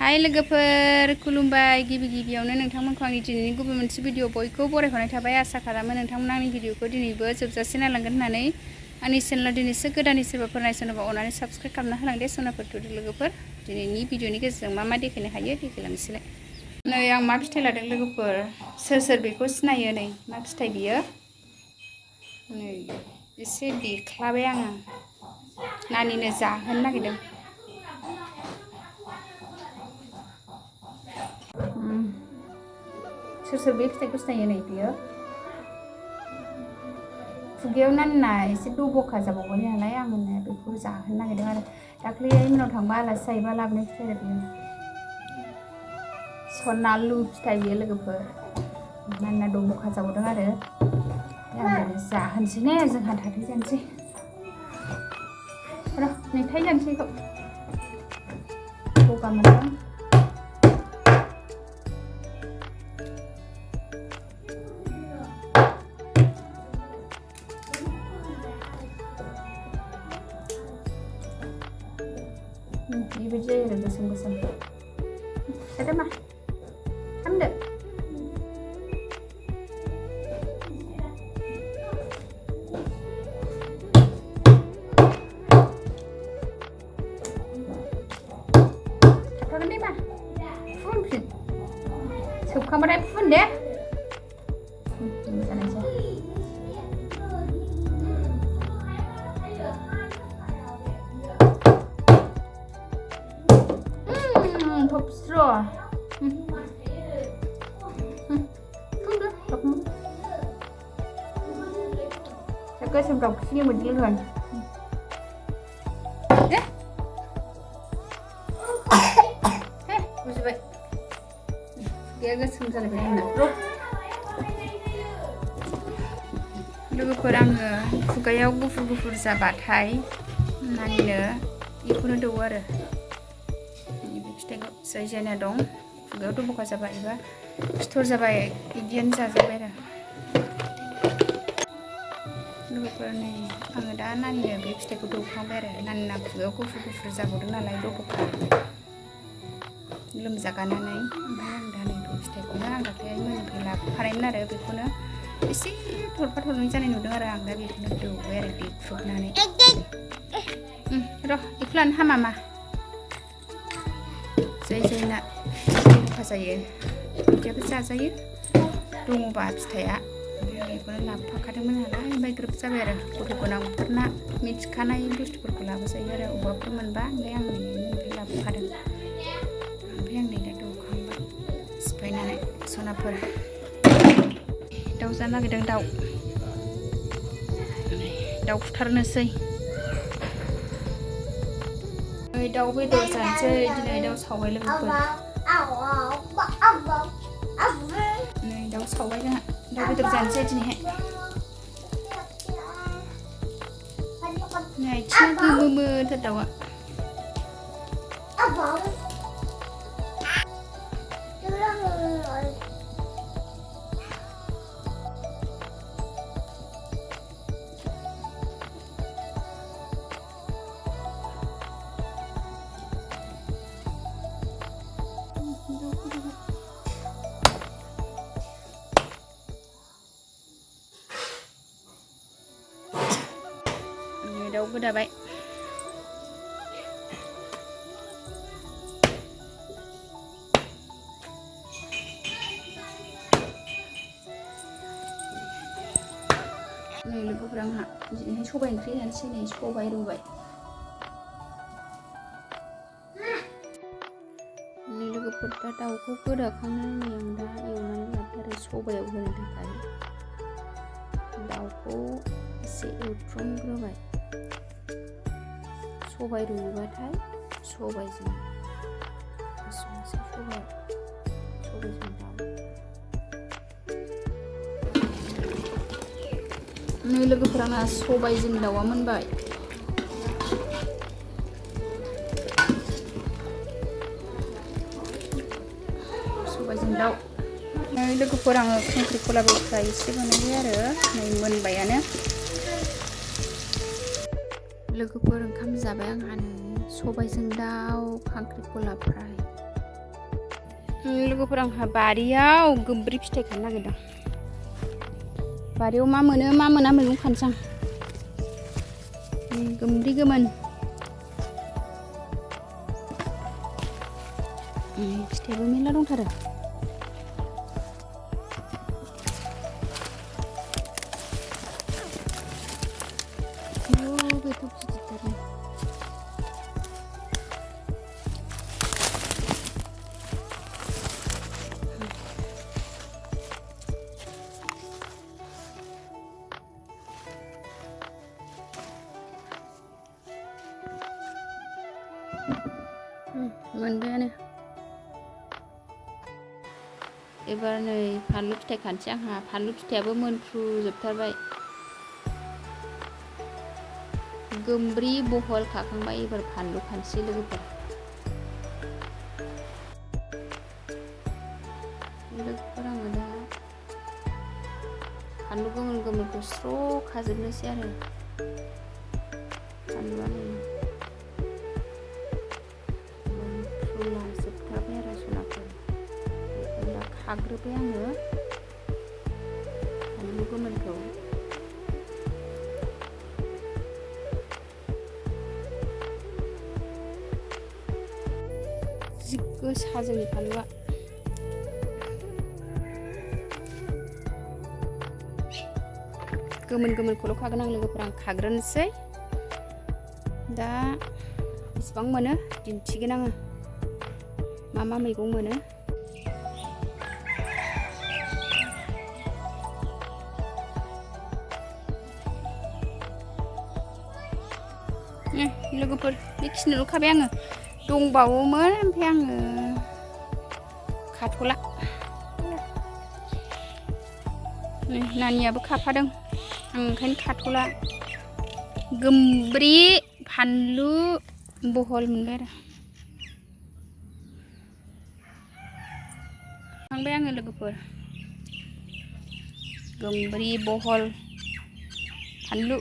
हाय लोगोफोर खुलुमबाय गिबियावनो नोंथांमोनखौ आंनि दिनैनि गुबुन मोनसे भिडिअ बयखौ बरायहरनाय थाबाय आसा खालामो नोंथांमोना आंनि भिडिअखौ दिनैबो जोबजासे नायलांगोन होननानै आंनि चेनेला दिनैसो गोदानै सोरबाफोर नायसनोबा अननानै साबस्क्राइब खालामना होलांदे सनाफोर थुदो लोगोफोर दिनैनि भिडिअनि गेजेरजों मा देखायनो हायो देखायलांनोसैलाय नै आं मा फिथाइ लादों लोगोफोर सोर बेखौ सिनायो नै मा फिथाइ बियो नै एसे देख्लाबाय आङो नानिनो जाहोनो नागिरदों सोर बे फिथाइखौ सिनायो नै बियो खुगायाव नानना एसे दब'खा जाबावबाय नालाय आङो बेखौ जाहोनो नागिरदों आरो दाख्लै मोनाव थांबा आलासि जायोबा लाबोनाय फिथाइ आरो बियो सनालु फिथाइ बियो लोगोफोर नानना दब'खा जाबावदों आरो आं जाहोनोसै ने जोंहा थाथै जानोसै र' मेथाइ जानोसै बेखौ गगा मोनदों बेबायदि जायो आरो गोसोम गोसोम जादो मा खामदो थाथ'गोन दे मा फुनफिन सोबखांबाथाय फुन दे top straw. Saya ke semprot sini begini kan. Bukan. Dia ke semprot begini nak. Logoफोर आङो खुगायाव गुफुर जाबाथाय नानिनो बेखौनो दौओ आरो फिथाइखौ जाय जाना दं खुगायाव दब'खा जाबाय एबा सिथर जाबाय बिदियानो जाजोब्बाय आरो लोगोफोर नै आङो दा नानिनो बे फिथाइखौ दौखांबाय आरो नानिना खुगायाव गुफुर जाबावदों नालाय दब'खा लोमजागानानै ओमफ्राय आं दा नै बे फिथाइखौनो आं दाख्लै मोननिफ्राय लाबोफानायमोन आरो बेखौनो एसे थरफा थरनै जानाय नुदों आरो आं दा बेखौनो दौबाय आरो देख्रुबनानै र' बेखौ लानो हामा मा जायना दब'खा जायो बिदियाबो जाजायो दङबा फिथाइया बेखौनो लाबोफाखादोंमोन नालाय ओमफ्राय ग्रोब जाबाय आरो गथ' गोनांफोरना मिथिखानाय बुस्थुफोरखौ लाबोजायो आरो अबावबाफोर मोनबा ओमफ्राय आं न'निफ्राय लाबोफादों ओमफ्राय आं नै दा दौखांबाय सिफायनानै सनाफोर दाउ जानो नागिरदों दाउ फुथारनोसै दाउ बेदर जानोसै दिनै दाउ सावबाय लोगोफोर नै दाउ सावबाय जोंहा दाउ बेदर जानोसै दिनैहाय नै आथिङा गोमोथार दाउआ दाउ गोदाबाय नै लोगोफोर आंहा दिनैहाय सबाइ ओंख्रि जानोसै नै सबाइ रुबाय नै लोगोफोर दा दाउखौ गोदाखांनानै आं दा एवनानै लादों सबाइयाव होनो थाखाय दाउखौ एसे एवथ्रमग्रोबाय सबाइ रुइबाथाय सबाइजों संसै सबाइजों दाउ नै लोगोफोर आंना सबाइजों दाउआ मोनबाय सबाइजों दाउ नै लोगोफोर आङो खांख्रिखलाबो फ्राय एसे बानायबाय आरो नै मोनबायानो लोगोफोर ओंखाम जाबाय आंहा नै सबाइजों दाउ खांख्रिखला फ्राय लोगोफोर आंहा बारियाव गोमब्रि फिथाइ खानो नागिरदों। बारियाव मा मोनो मा मोना मैगं खानोसै आं। गोमब्रि गोमोन फिथाइबो मेरला दंथारो। बेथ' गिदिरथार। मोनबायानो। एबार नै फानलु फिथाइ खानोसै आंहा। फानलु फिथाइयाबो मोनफ्रुजोबथारबाय। गोमब्रि बहल खाखांबाय, एबार फानलु खानोसै लोगोफोर। आङो दा फानलु गोमोन गोमोनखौ स्र' खाजोबनोसै आरो। फानलुआनो मोनफ्रुलाजोबथारबाय आरो सनाफोर। बेखौ दा खाग्रोबाय आङो फानलु गोमोनखौ। जि गोसा जोंनि फानलुआ। गोमोन गोमोनखौल' खागोन आं लोगोफोर। आं खाग्रोनोसै। दा बेसेबां मोनो दिन्थिगोन आङो मा मा मैगं मोनो। लोगोफोर बेखिनिल' खाबाय आङो। दंबावोमोन ओमफ्राय आङो खाथ'ला। नानियाबो खाफादों, आं ओंखायनो खाथ'ला। गोमब्रि फानलु बहल मोनबाय आरो। खांबाय आङो लोगोफोर। गोमब्रि बहल फानलु।